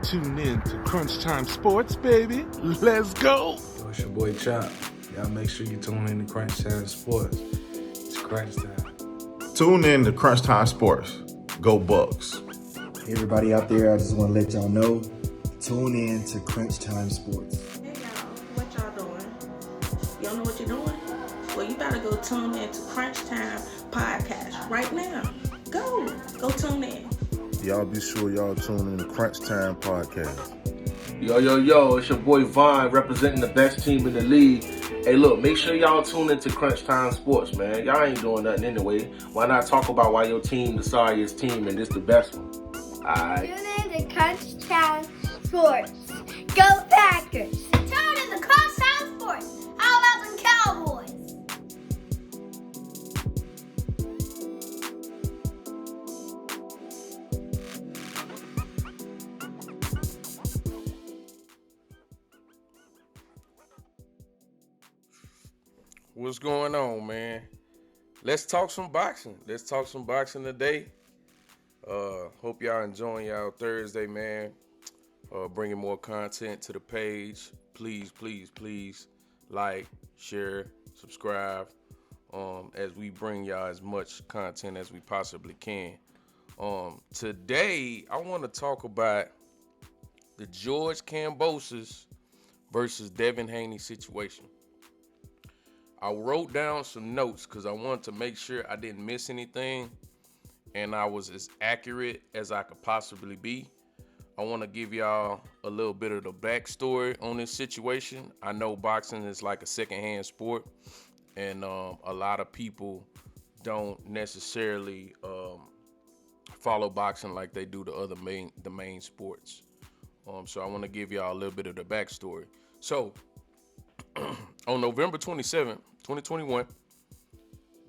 tuned in to Crunch Time Sports, baby. Let's go. Yo, it's your boy Chop. Y'all make sure you tune in to Crunch Time Sports. It's crunch time. Tune in to Crunch Time Sports. Go Bucks. Hey everybody out there, I just want to let y'all know, tune in to Crunch Time Sports. Hey y'all, what y'all doing? Y'all know what you're doing? Well, you gotta go tune in to Crunch Time Podcast right now. Go tune in. Y'all be sure y'all tune in to Crunch Time Podcast. Yo, it's your boy Vaughn representing the best team in the league. Hey, look, make sure y'all tune into Crunch Time Sports, man. Y'all ain't doing nothing anyway. Why not talk about why your team the sorriest team and this the best one? Alright. Tune in to Crunch Time Sports. Go Packers! Tune in to Crunch Time Sports. How about them Cowboys? What's going on, man? Let's talk some boxing. Let's talk some boxing today. Hope y'all enjoying y'all Thursday, man. Bringing more content to the page. Please like, share, subscribe. As we bring y'all as much content as we possibly can. Today, I want to talk about the George Kambosos versus Devin Haney situation. I wrote down some notes because I wanted to make sure I didn't miss anything and I was as accurate as I could possibly be. I want to give y'all a little bit of the backstory on this situation. I know boxing is like a secondhand sport, and a lot of people don't necessarily follow boxing like they do the main sports. So I want to give y'all a little bit of the backstory. So on November 27th, 2021,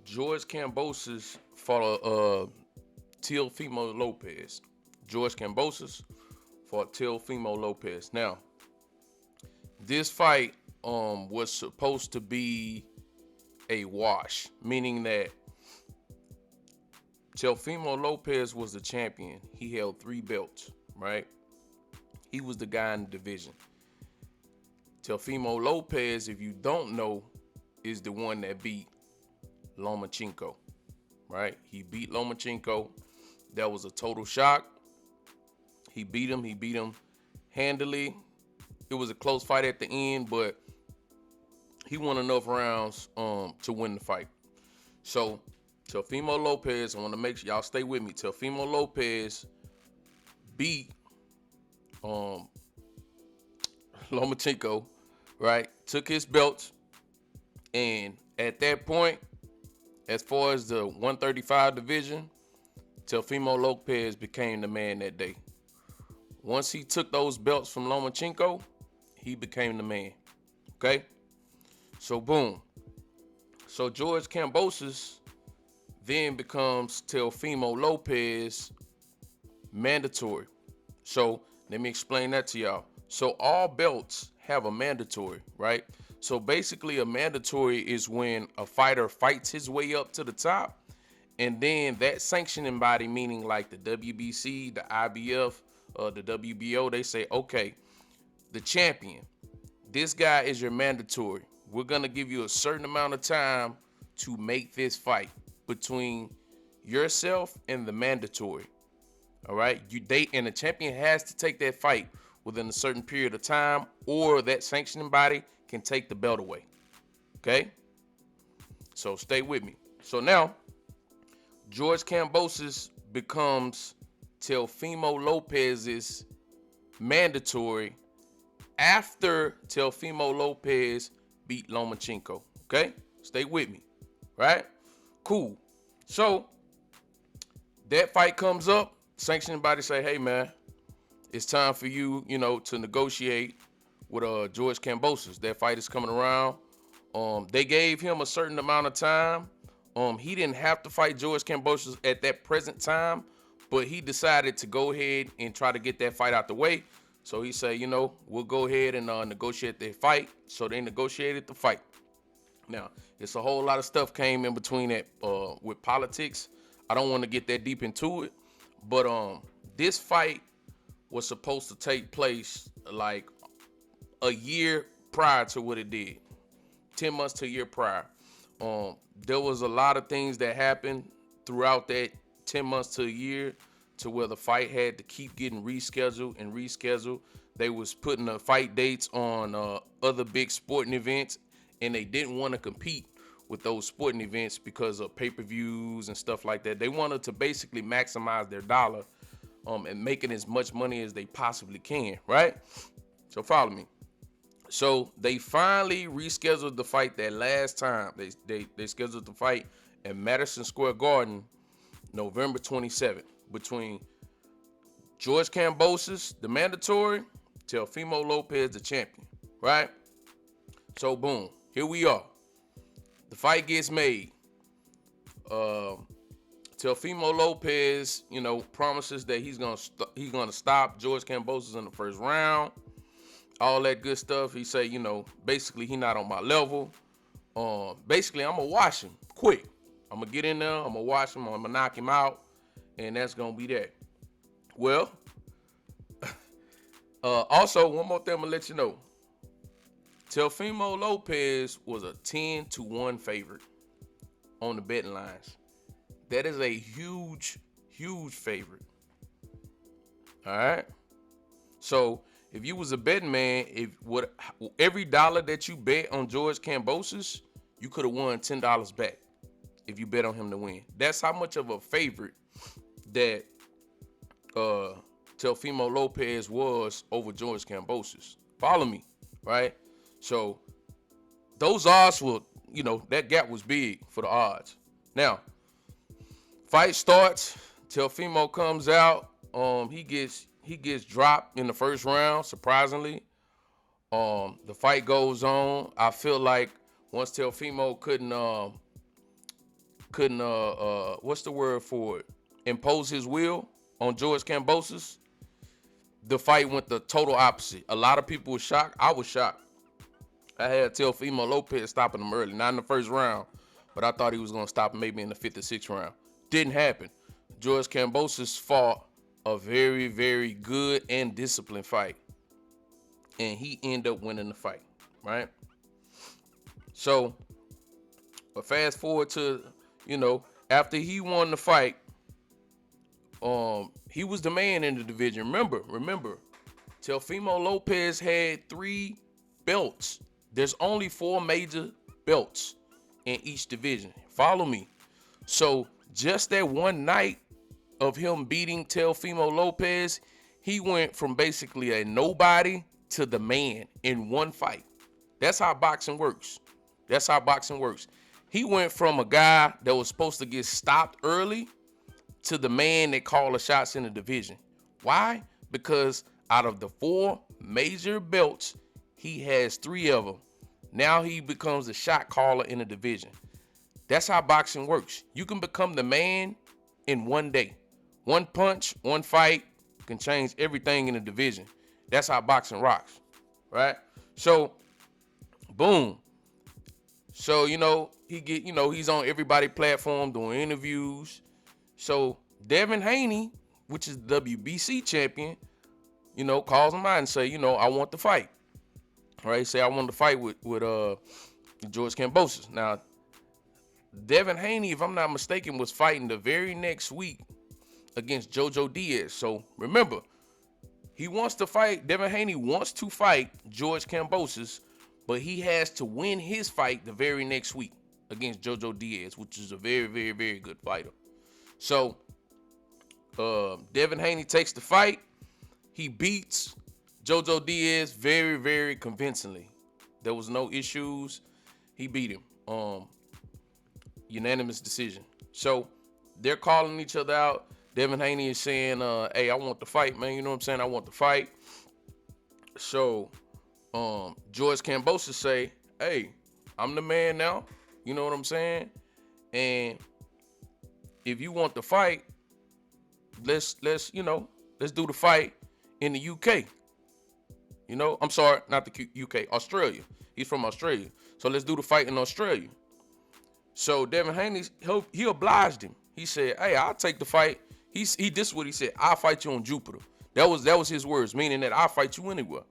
George Kambosos fought Teofimo Lopez. George Kambosos fought Teofimo Lopez. Now, this fight was supposed to be a wash, meaning that Teofimo Lopez was the champion. He held 3 belts, right? He was the guy in the division. Teofimo Lopez, if you don't know, is the one that beat Lomachenko, right? He beat Lomachenko. That was a total shock. He beat him handily. It was a close fight at the end, but he won enough rounds to win the fight. So Teofimo Lopez, I want to make sure y'all stay with me. Teofimo Lopez beat Lomachenko, right? Took his belts, and at that point, as far as the 135 division, Teofimo Lopez became the man that day. Once he took those belts from Lomachenko, he became the man. Okay? So boom. So George Kambosos then becomes Teofimo Lopez mandatory. So let me explain that to y'all. So all belts have a mandatory, right? So basically a mandatory is when a fighter fights his way up to the top, and then that sanctioning body, meaning like the WBC, the IBF, the WBO, they say, okay, the champion, this guy is your mandatory. We're going to give you a certain amount of time to make this fight between yourself and the mandatory. All right? And the champion has to take that fight within a certain period of time, or that sanctioning body can take the belt away. Okay? So stay with me. So now, George Kambosos becomes Teofimo Lopez's mandatory after Teofimo Lopez beat Lomachenko. Okay? Stay with me. Right? Cool. So, that fight comes up. Sanctioning body say, hey, man, it's time for you, to negotiate with George Kambosos. That fight is coming around. They gave him a certain amount of time. He didn't have to fight George Kambosos at that present time, but he decided to go ahead and try to get that fight out the way. So he said, we'll go ahead and negotiate the fight. So they negotiated the fight. Now, it's a whole lot of stuff came in between that with politics. I don't want to get that deep into it, but this fight was supposed to take place like a year prior to what it did. 10 months to a year prior. There was a lot of things that happened throughout that 10 months to a year to where the fight had to keep getting rescheduled. They was putting the fight dates on other big sporting events, and they didn't want to compete with those sporting events because of pay-per-views and stuff like that. They wanted to basically maximize their dollar and making as much money as they possibly can, right? So follow me. So they finally rescheduled the fight that last time. They scheduled the fight at Madison Square Garden, November 27th, between George Kambosos, the mandatory, Teofimo Lopez, the champion, right? So boom, here we are. The fight gets made. Teofimo Lopez, promises that he's gonna stop George Kambosos in the first round. All that good stuff. He say, basically he not on my level. Basically I'm gonna wash him quick. I'm gonna get in there. I'm gonna wash him. I'm gonna knock him out, and that's gonna be that. Well, also one more thing I'm gonna let you know. Teofimo Lopez was a 10-1 favorite on the betting lines. That is a huge, huge favorite. All right. So if you was a betting man, every dollar that you bet on George Kambosos, you could have won $10 back if you bet on him to win. That's how much of a favorite that Teofimo Lopez was over George Kambosos. Follow me, right? So those odds were, that gap was big for the odds. Now, fight starts. Teofimo comes out. He gets dropped in the first round, surprisingly. The fight goes on. I feel like once Teofimo couldn't what's the word for it? Impose his will on George Kambosos, the fight went the total opposite. A lot of people were shocked. I was shocked. I had Teofimo Lopez stopping him early, not in the first round, but I thought he was going to stop him maybe in the 5th or 6th round. Didn't happen. George Kambosos fought a very, very good and disciplined fight, and he ended up winning the fight, right? So, but fast forward to, after he won the fight, he was the man in the division. Remember, Teofimo Lopez had 3 belts. There's only 4 major belts in each division. Follow me. So just that one night of him beating Teofimo Lopez, he went from basically a nobody to the man in one fight. That's how boxing works. He went from a guy that was supposed to get stopped early to the man that called the shots in the division. Why? Because out of the 4 major belts, he has 3 of them. Now he becomes the shot caller in the division. That's how boxing works. You can become the man in one day. One punch, one fight can change everything in the division. That's how boxing rocks, right? So, boom. So, he's on everybody's platform doing interviews. So, Devin Haney, which is the WBC champion, calls him out and say, I want the fight. All right, say I want to fight with George Kambosos. Now, Devin Haney, if I'm not mistaken, was fighting the very next week against Jojo Diaz. So remember, Devin Haney wants to fight George Kambosos, but he has to win his fight the very next week against Jojo Diaz, which is a very, very, very good fighter. So Devin Haney takes the fight. He beats Jojo Diaz very, very convincingly. There was no issues. He beat him. Unanimous decision. So they're calling each other out. Devin Haney is saying, hey, I want the fight, man. You know what I'm saying? I want the fight. So George Kambosos say, hey, I'm the man now. You know what I'm saying? And if you want the fight, let's do the fight in the UK. I'm sorry, not the UK, Australia. He's from Australia. So let's do the fight in Australia. So Devin Haney, he obliged him. He said, hey, I'll take the fight. This is what he said. I'll fight you on Jupiter. That was his words, meaning that I'll fight you anywhere,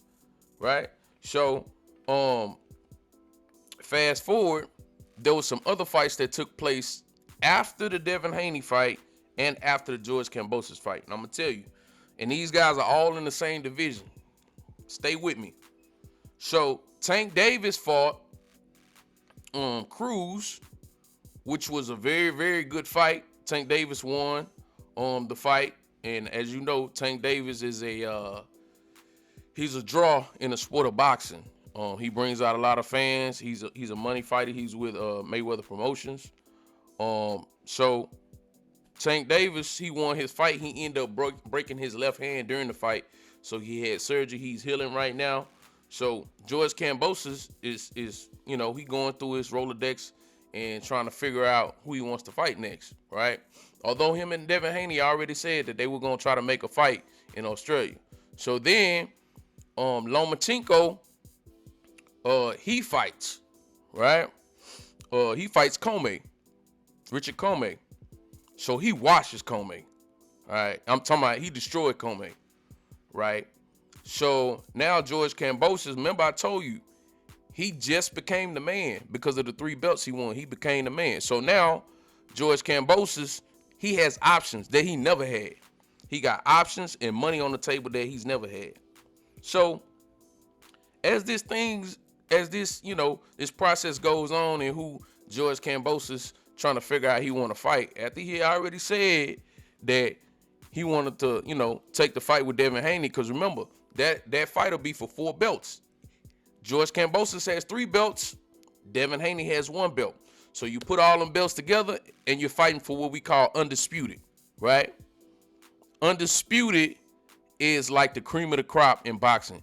right? So, fast forward, there was some other fights that took place after the Devin Haney fight and after the George Kambosos fight. And I'm gonna tell you, and these guys are all in the same division. Stay with me. So Tank Davis fought Cruz, which was a very, very good fight. Tank Davis won the fight, and as you know, Tank Davis is he's a draw in the sport of boxing. He brings out a lot of fans. He's a money fighter. He's with Mayweather Promotions. So Tank Davis, he won his fight. He ended up breaking his left hand during the fight, so he had surgery. He's healing right now. So George Kambosos is he going through his Rolodex and trying to figure out who he wants to fight next, right? Although him and Devin Haney already said that they were going to try to make a fight in Australia. So then Lomachenko, he fights, right? He fights Richard Comey. So he washes Comey, all right? I'm talking about he destroyed Comey, right? So now George Kambosos, remember I told you, he just became the man because of the 3 belts he won. He became the man. So now George Kambosos, he has options that he never had. He got options and money on the table that he's never had. So as this process goes on and who George Kambosos trying to figure out he want to fight, after he already said that he wanted to, take the fight with Devin Haney, because remember, that fight will be for 4 belts. George Kambosos has 3 belts. Devin Haney has 1 belt. So you put all them belts together and you're fighting for what we call undisputed, right? Undisputed is like the cream of the crop in boxing.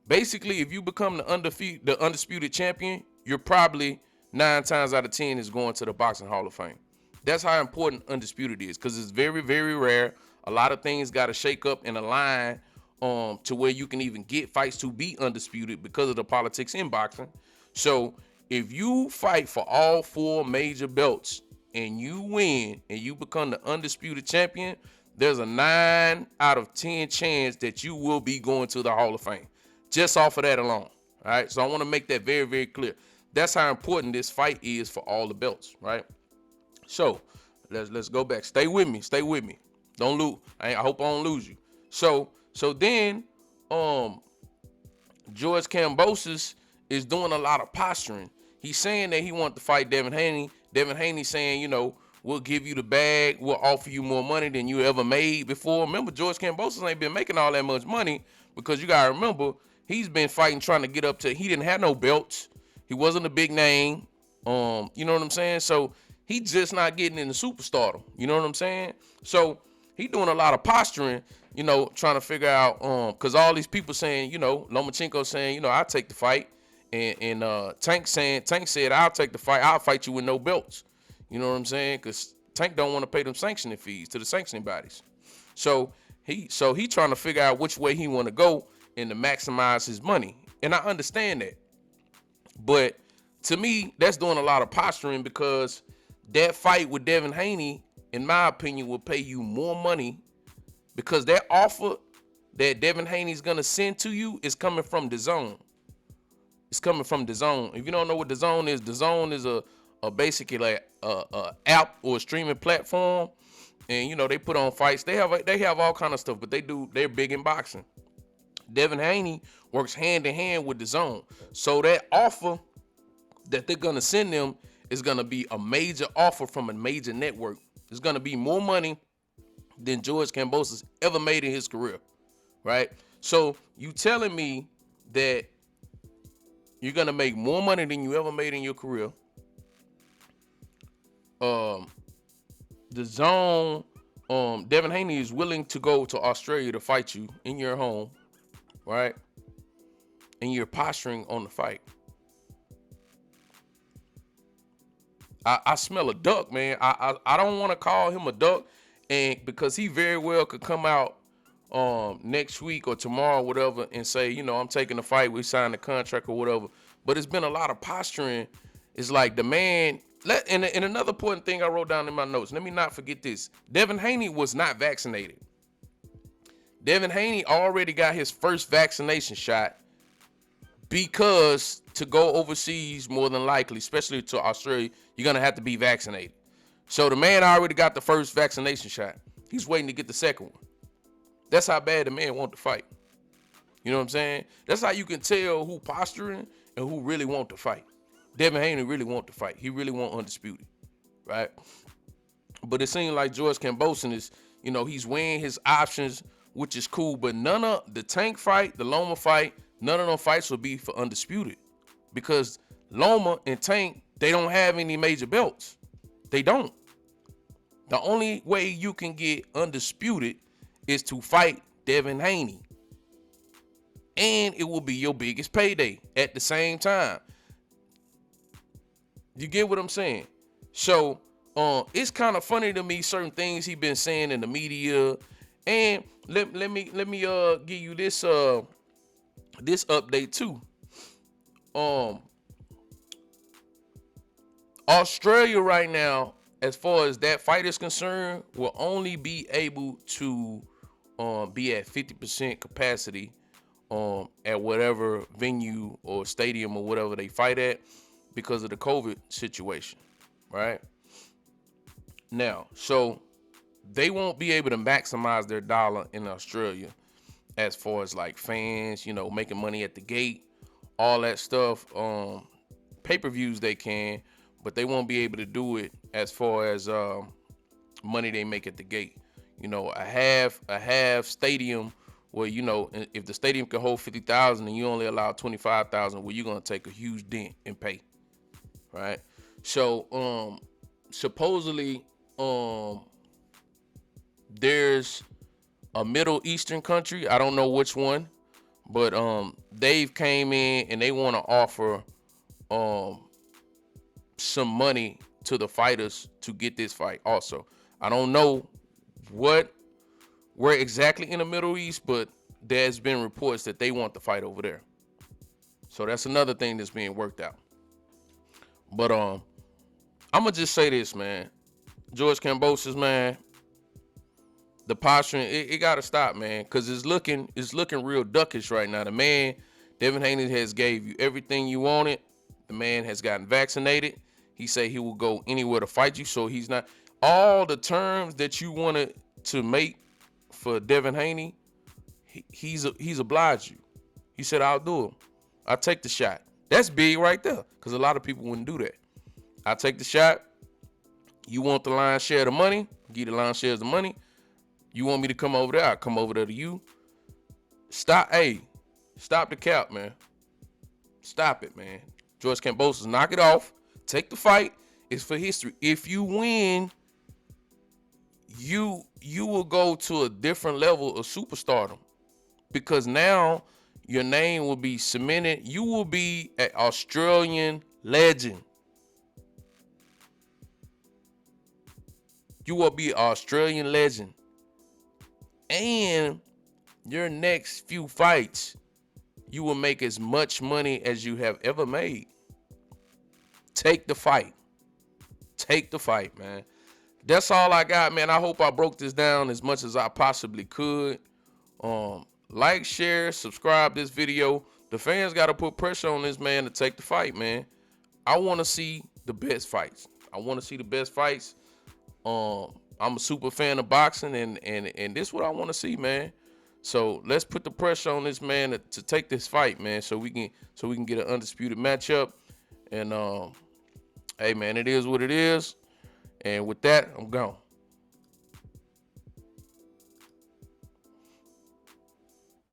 Basically, if you become the undisputed champion, you're probably 9 times out of 10 is going to the Boxing Hall of Fame. That's how important undisputed is, because it's very, very rare. A lot of things got to shake up and align to where you can even get fights to be undisputed because of the politics in boxing. So if you fight for all 4 major belts and you win and you become the undisputed champion, there's a 9 out of 10 chance that you will be going to the Hall of Fame just off of that alone. All right. So I want to make that very, very clear. That's how important this fight is for all the belts. Right. So let's go back. Stay with me. Don't lose. I hope I don't lose you. So then George Kambosos is doing a lot of posturing. He's saying that he wants to fight Devin Haney. Devin Haney saying, we'll give you the bag. We'll offer you more money than you ever made before. Remember, George Kambosos ain't been making all that much money, because you got to remember, he's been fighting trying to get up to, he didn't have no belts. He wasn't a big name. You know what I'm saying? So he just not getting in the superstardom. You know what I'm saying? So he doing a lot of posturing, trying to figure out, because all these people saying, Lomachenko saying, I'll take the fight. And Tank said, I'll take the fight. I'll fight you with no belts. You know what I'm saying? Because Tank don't want to pay them sanctioning fees to the sanctioning bodies. So he trying to figure out which way he want to go and to maximize his money. And I understand that. But to me, that's doing a lot of posturing, because that fight with Devin Haney, in my opinion, will pay you more money, because that offer that Devin Haney's going to send to you is coming from DAZN. It's coming from DAZN. If you don't know what DAZN is a basically like a app or a streaming platform, and they put on fights. They have all kind of stuff, but they're big in boxing. Devin Haney works hand in hand with DAZN. So that offer that they're gonna send them is gonna be a major offer from a major network. It's gonna be more money than George Kambosos ever made in his career, right? So you telling me that you're gonna make more money than you ever made in your career? DAZN, Devin Haney is willing to go to Australia to fight you in your home, right? And you're posturing on the fight. I smell a duck, man. I don't want to call him a duck, and because he very well could come out next week or tomorrow, whatever, and say, I'm taking the fight. We signed the contract or whatever. But it's been a lot of posturing. It's like the man. And another important thing I wrote down in my notes. Let me not forget this. Devin Haney was not vaccinated. Devin Haney already got his first vaccination shot because to go overseas, more than likely, especially to Australia, you're going to have to be vaccinated. So the man already got the first vaccination shot. He's waiting to get the second one. That's how bad the man want to fight. You know what I'm saying? That's how you can tell who posturing and who really want to fight. Devin Haney really want to fight. He really want undisputed, right? But it seems like George Kambosos is, he's weighing his options, which is cool. But none of the Tank fight, the Loma fight, none of them fights will be for undisputed, because Loma and Tank, they don't have any major belts. They don't. The only way you can get undisputed is to fight Devin Haney. And it will be your biggest payday at the same time. You get what I'm saying? So it's kind of funny to me, certain things he been saying in the media. And let me give you this update too. Australia right now, as far as that fight is concerned, will only be able to be at 50% capacity at whatever venue or stadium or whatever they fight at because of the COVID situation, right? Now, so they won't be able to maximize their dollar in Australia as far as like fans, making money at the gate, all that stuff. Pay-per-views they can, but they won't be able to do it as far as money they make at the gate. A half stadium where, if the stadium can hold 50,000 and you only allow 25,000, well, you're going to take a huge dent in pay, right? So supposedly there's a Middle Eastern country, I don't know which one, but they've came in and they want to offer some money to the fighters to get this fight also. I don't know where exactly in the Middle East, but there's been reports that they want the fight over there. So that's another thing that's being worked out. But I'm gonna just say this, man. George Kambosos, man, the posturing, it gotta stop, man, because it's looking real duckish right now. The man, Devin Haney, has gave you everything you wanted. The man has gotten vaccinated. He said he will go anywhere to fight you, so he's not. All the terms that you wanted to make for Devin Haney, he's obliged you. He said, I'll do it. I'll take the shot. That's big right there, because a lot of people wouldn't do that. I'll take the shot. You want the lion's share of the money? Give the lion's share of the money. You want me to come over there? I'll come over there to you. Stop the cap, man. Stop it, man. George Kambosos, knock it off. Take the fight. It's for history. If you win, you will go to a different level of superstardom, because now your name will be cemented. You will be an Australian legend. You will be an Australian legend. And your next few fights, you will make as much money as you have ever made. Take the fight. Take the fight, man. That's all I got, man. I hope I broke this down as much as I possibly could. Like, share, subscribe this video. The fans got to put pressure on this man to take the fight, man. I want to see the best fights. I'm a super fan of boxing, and this is what I want to see, man. So let's put the pressure on this man to take this fight, man, so we can get an undisputed matchup. And hey, man, it is what it is. And with that, I'm gone.